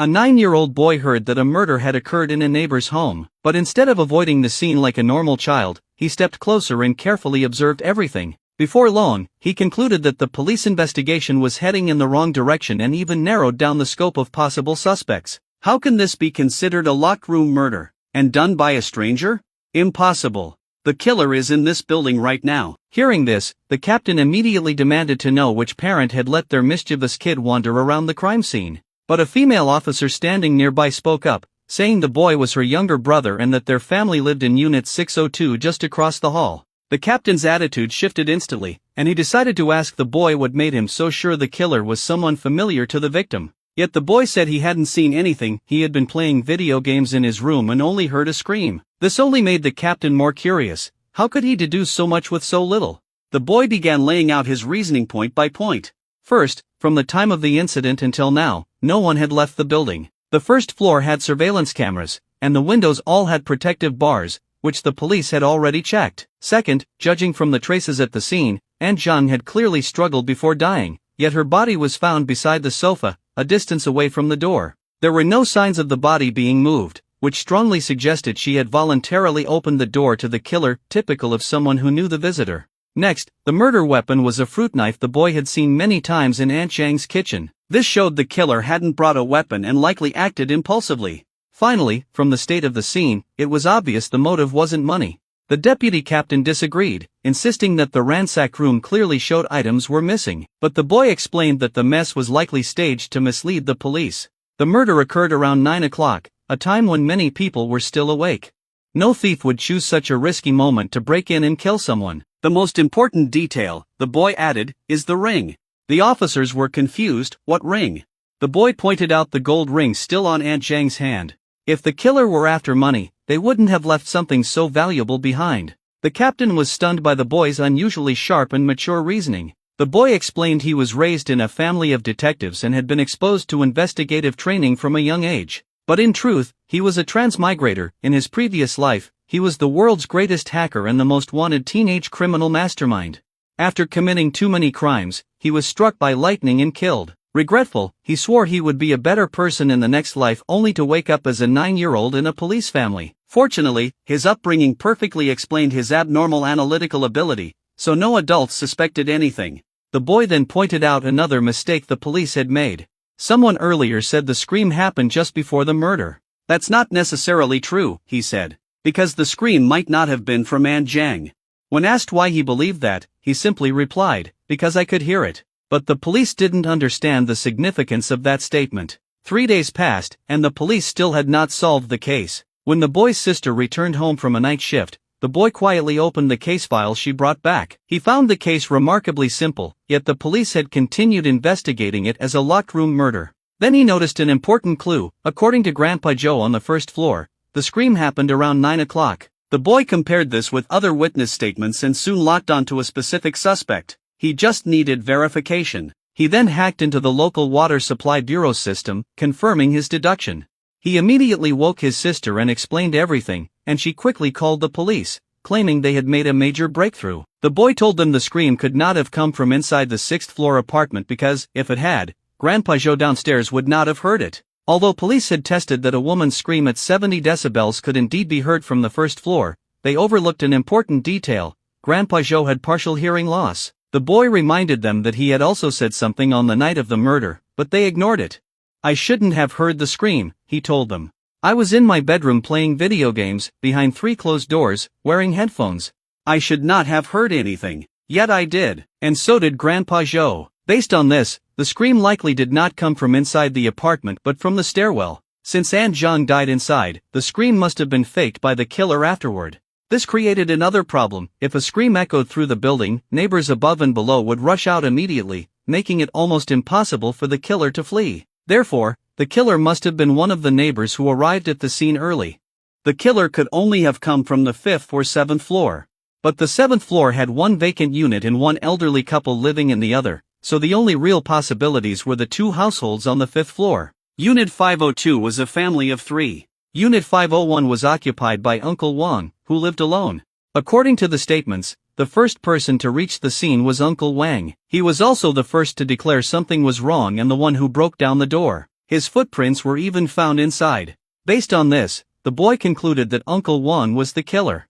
A 9-year-old boy heard that a murder had occurred in a neighbor's home, but instead of avoiding the scene like a normal child, he stepped closer and carefully observed everything. Before long, he concluded that the police investigation was heading in the wrong direction and even narrowed down the scope of possible suspects. How can this be considered a locked room murder, and done by a stranger? Impossible. The killer is in this building right now. Hearing this, the captain immediately demanded to know which parent had let their mischievous kid wander around the crime scene. But a female officer standing nearby spoke up, saying the boy was her younger brother and that their family lived in Unit 602 just across the hall. The captain's attitude shifted instantly, and he decided to ask the boy what made him so sure the killer was someone familiar to the victim. Yet the boy said he hadn't seen anything, he had been playing video games in his room and only heard a scream. This only made the captain more curious. How could he deduce so much with so little? The boy began laying out his reasoning point by point. First, from the time of the incident until now, no one had left the building. The first floor had surveillance cameras, and the windows all had protective bars, which the police had already checked. Second, judging from the traces at the scene, An Jung had clearly struggled before dying, yet her body was found beside the sofa, a distance away from the door. There were no signs of the body being moved, which strongly suggested she had voluntarily opened the door to the killer, typical of someone who knew the visitor. Next, the murder weapon was a fruit knife the boy had seen many times in Aunt Chang's kitchen. This showed the killer hadn't brought a weapon and likely acted impulsively. Finally, from the state of the scene, it was obvious the motive wasn't money. The deputy captain disagreed, insisting that the ransacked room clearly showed items were missing, but the boy explained that the mess was likely staged to mislead the police. The murder occurred around 9 o'clock, a time when many people were still awake. No thief would choose such a risky moment to break in and kill someone. The most important detail, the boy added, is the ring. The officers were confused. What ring? The boy pointed out the gold ring still on Aunt Zhang's hand. If the killer were after money, they wouldn't have left something so valuable behind. The captain was stunned by the boy's unusually sharp and mature reasoning. The boy explained he was raised in a family of detectives and had been exposed to investigative training from a young age. But in truth, he was a transmigrator. In his previous life, he was the world's greatest hacker and the most wanted teenage criminal mastermind. After committing too many crimes, he was struck by lightning and killed. Regretful, he swore he would be a better person in the next life only to wake up as a 9-year-old in a police family. Fortunately, his upbringing perfectly explained his abnormal analytical ability, so no adults suspected anything. The boy then pointed out another mistake the police had made. Someone earlier said the scream happened just before the murder. That's not necessarily true, he said, because the scream might not have been from An Zhang. When asked why he believed that, he simply replied, because I could hear it. But the police didn't understand the significance of that statement. 3 days passed, and the police still had not solved the case. When the boy's sister returned home from a night shift, the boy quietly opened the case file she brought back. He found the case remarkably simple, yet the police had continued investigating it as a locked room murder. Then he noticed an important clue. According to Grandpa Joe on the first floor, the scream happened around 9 o'clock. The boy compared this with other witness statements and soon locked onto a specific suspect. He just needed verification. He then hacked into the local water supply bureau system, confirming his deduction. He immediately woke his sister and explained everything, and she quickly called the police, claiming they had made a major breakthrough. The boy told them the scream could not have come from inside the 6th floor apartment because, if it had, Grandpa Joe downstairs would not have heard it. Although police had tested that a woman's scream at 70 decibels could indeed be heard from the first floor, they overlooked an important detail. Grandpa Joe had partial hearing loss. The boy reminded them that he had also said something on the night of the murder, but they ignored it. I shouldn't have heard the scream, he told them. I was in my bedroom playing video games, behind 3 closed doors, wearing headphones. I should not have heard anything. Yet I did, and so did Grandpa Joe. Based on this, the scream likely did not come from inside the apartment but from the stairwell. Since An Zhang died inside, the scream must have been faked by the killer afterward. This created another problem. If a scream echoed through the building, neighbors above and below would rush out immediately, making it almost impossible for the killer to flee. Therefore, the killer must have been one of the neighbors who arrived at the scene early. The killer could only have come from the 5th or 7th floor. But the 7th floor had one vacant unit and one elderly couple living in the other, so the only real possibilities were the 2 households on the 5th floor. Unit 502 was a family of 3. Unit 501 was occupied by Uncle Wang, who lived alone. According to the statements, the first person to reach the scene was Uncle Wang. He was also the first to declare something was wrong and the one who broke down the door. His footprints were even found inside. Based on this, the boy concluded that Uncle Juan was the killer.